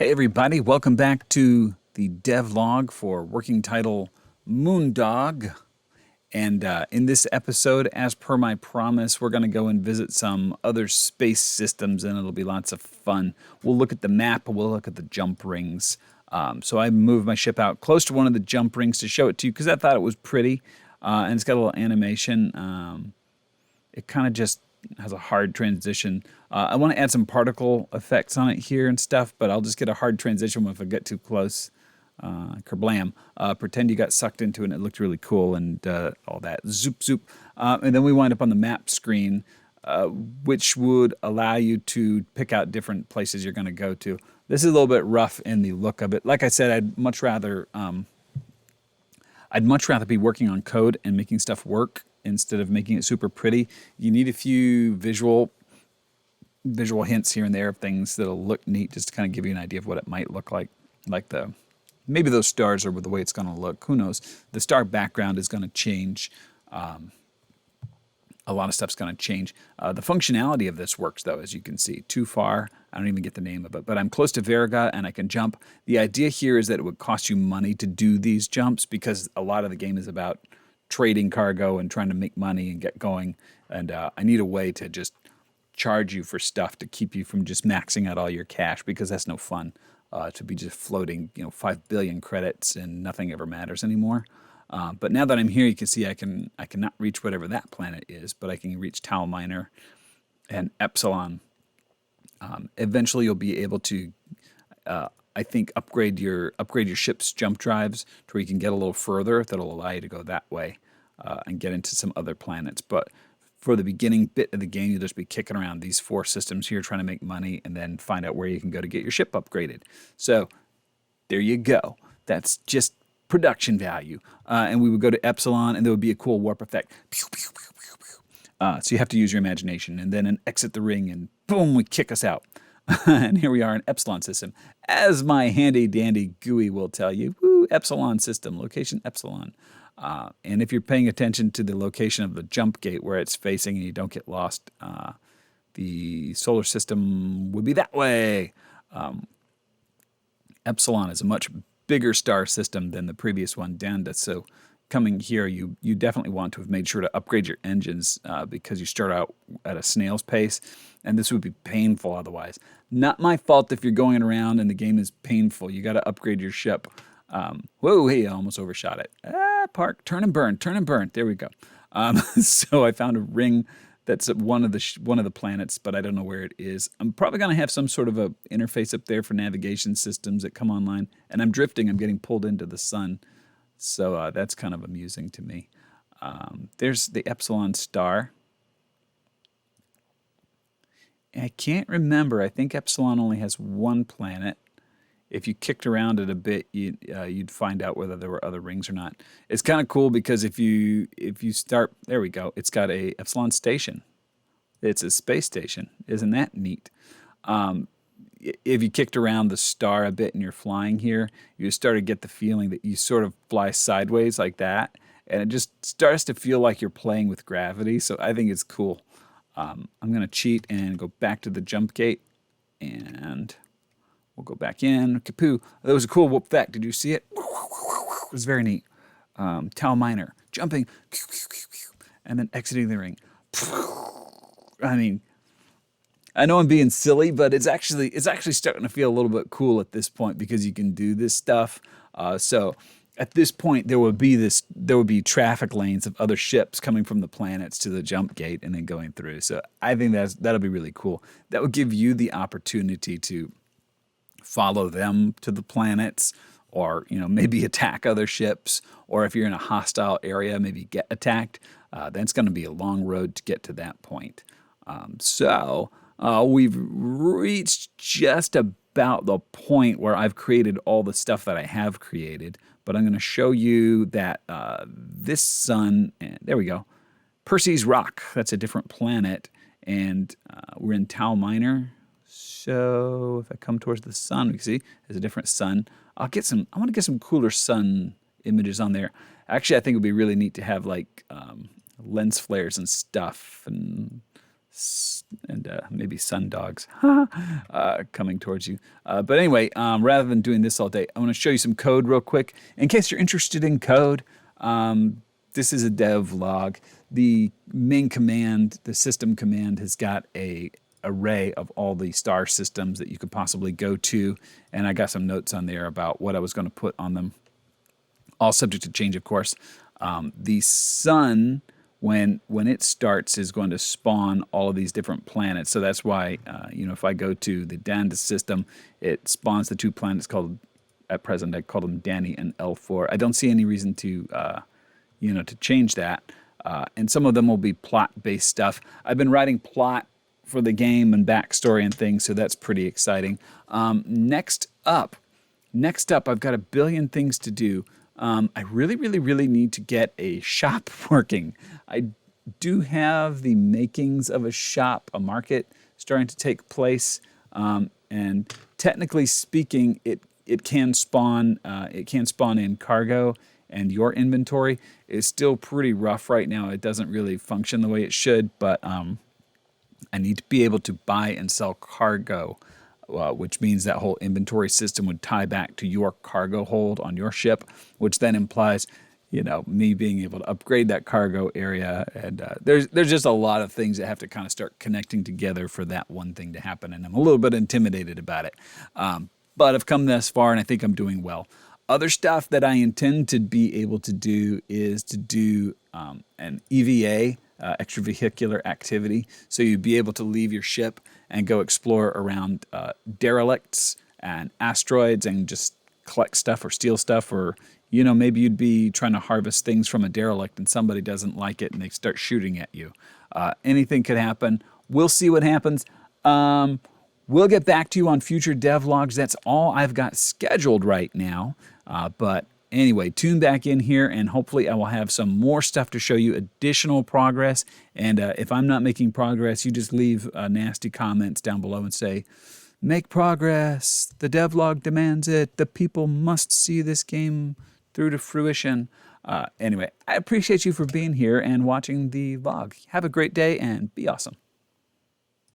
Hey everybody, welcome back to the devlog for working title Moondog. And in this episode, as per my promise, we're going to go and visit some other space systems and it'll be lots of fun. We'll look at the map, we'll look at the jump rings. So I moved my ship out close to one of the jump rings to show it to you because I thought it was pretty. And it's got a little animation. It kind of just has a hard transition. I want to add some particle effects on it here and stuff, but I'll just get a hard transition if I get too close. Kerblam. Pretend you got sucked into it and it looked really cool and all that. Zoop, zoop. And then we wind up on the map screen, which would allow you to pick out different places you're going to go to. This is a little bit rough in the look of it. Like I said, I'd much rather be working on code and making stuff work instead of making it super pretty. You need a few visual hints here and there of things that'll look neat just to kind of give you an idea of what it might look like. Like maybe those stars are the way it's going to look. Who knows? The star background is going to change. A lot of stuff's going to change. The functionality of this works, though, as you can see. Too far, I don't even get the name of it, but I'm close to Verga and I can jump. The idea here is that it would cost you money to do these jumps because a lot of the game is about trading cargo and trying to make money and get going. And I need a way to just charge you for stuff to keep you from just maxing out all your cash because that's no fun. To be just floating, 5 billion credits and nothing ever matters anymore. But now that I'm here, you can see I cannot reach whatever that planet is, but I can reach Tau Minor and Epsilon. Eventually, you'll be able to, I think, upgrade your ship's jump drives to where you can get a little further. That'll allow you to go that way and get into some other planets. But for the beginning bit of the game, you'll just be kicking around these 4 systems here trying to make money and then find out where you can go to get your ship upgraded. So there you go. That's just production value. And we would go to Epsilon and there would be a cool warp effect. Pew, pew, pew, pew, pew. So you have to use your imagination and then exit the ring and boom, we kick us out. And here we are in Epsilon system. As my handy dandy GUI will tell you, woo, Epsilon system, location Epsilon. And if you're paying attention to the location of the jump gate where it's facing and you don't get lost, the solar system would be that way. Epsilon is a much bigger star system than the previous one, Danda. So coming here, you definitely want to have made sure to upgrade your engines because you start out at a snail's pace, and this would be painful otherwise. Not my fault if you're going around and the game is painful. You got to upgrade your ship. Whoa, hey, I almost overshot it. Park, turn and burn, turn and burn. There we go. So I found a ring that's at one of the planets, but I don't know where it is. I'm probably going to have some sort of a interface up there for navigation systems that come online. And I'm drifting. I'm getting pulled into the sun. So that's kind of amusing to me. There's the Epsilon star. I can't remember. I think Epsilon only has one planet. If you kicked around it a bit, you'd find out whether there were other rings or not. It's kind of cool because if you start, there we go. It's got a Epsilon station. It's a space station. Isn't that neat? If you kicked around the star a bit and you're flying here, you start to get the feeling that you sort of fly sideways like that, and it just starts to feel like you're playing with gravity. So I think it's cool. I'm going to cheat and go back to the jump gate and we'll go back in. Kapoo. That was a cool whoop effect. Did you see it? It was very neat. Tau Minor. Jumping. And then exiting the ring. I mean, I know I'm being silly, but it's actually starting to feel a little bit cool at this point because you can do this stuff. So at this point, there would be traffic lanes of other ships coming from the planets to the jump gate and then going through. So I think that'll be really cool. That would give you the opportunity to follow them to the planets, or maybe attack other ships, or if you're in a hostile area, maybe get attacked. Then it's going to be a long road to get to that point. So we've reached just about the point where I've created all the stuff that I have created, but I'm going to show you that this sun, and there we go, Perseus Rock, that's a different planet, and we're in Tau Minor. So if I come towards the sun, we can see there's a different sun. I want to get some cooler sun images on there. Actually, I think it would be really neat to have like lens flares and stuff and and maybe sun dogs coming towards you. But anyway, rather than doing this all day, I want to show you some code real quick. In case you're interested in code, this is a devlog. The main command, the system command, has got a array of all the star systems that you could possibly go to, and I got some notes on there about what I was going to put on them. All subject to change, of course. The sun, when it starts, is going to spawn all of these different planets. So that's why, if I go to the Danda system, it spawns the two planets called, at present, I call them Danny and L4. I don't see any reason to, to change that. And some of them will be plot-based stuff. I've been writing plot for the game and backstory and things, so that's pretty exciting. Next up, I've got a billion things to do. I really, really, really need to get a shop working. I do have the makings of a shop, a market starting to take place, and technically speaking, it can spawn in cargo, and your inventory is still pretty rough right now. It doesn't really function the way it should, but I need to be able to buy and sell cargo, which means that whole inventory system would tie back to your cargo hold on your ship, which then implies, me being able to upgrade that cargo area. And there's just a lot of things that have to kind of start connecting together for that one thing to happen. And I'm a little bit intimidated about it. But I've come this far, and I think I'm doing well. Other stuff that I intend to be able to do is to do an EVA, extravehicular activity. So you'd be able to leave your ship and go explore around derelicts and asteroids and just collect stuff or steal stuff, or maybe you'd be trying to harvest things from a derelict and somebody doesn't like it and they start shooting at you. Anything could happen. We'll see what happens. We'll get back to you on future devlogs. That's all I've got scheduled right now. But anyway, tune back in here, and hopefully I will have some more stuff to show you, additional progress. And if I'm not making progress, you just leave nasty comments down below and say, make progress. The devlog demands it. The people must see this game through to fruition. Anyway, I appreciate you for being here and watching the vlog. Have a great day and be awesome.